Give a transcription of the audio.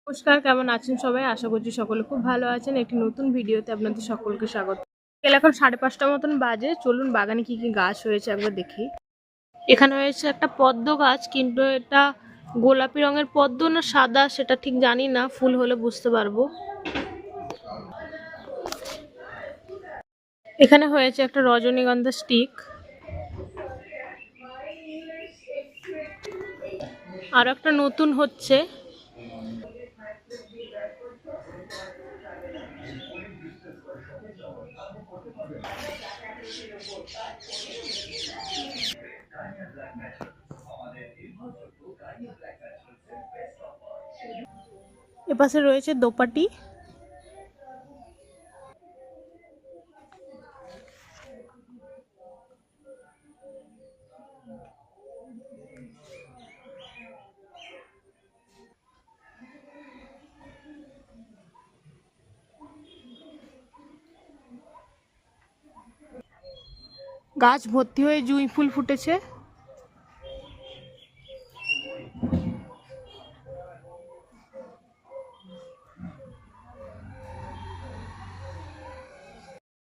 নমস্কার, কেমন আছেন সবাই? আশা করছি সকলে খুব ভালো আছেন। একটি নতুন ভিডিওতে আপনাদের সকলকে স্বাগত। এখন 5:30 মতন বাজে। চলুন বাগানে কি কি গাছ হয়েছে একবার দেখি। এখানে হয়েছে একটা পদ্ম গাছ, কিন্তু এটা গোলাপি রঙের পদ্ম না সাদা সেটা ঠিক জানি না, ফুল হলে বুঝতে পারবো। এখানে হয়েছে একটা রজনীগন্ধা স্টিক, আর একটা নতুন হচ্ছে। এপাশে রয়েছে দোপাটি। গাছ ভর্তি হয়ে জুঁই ফুল ফুটেছে।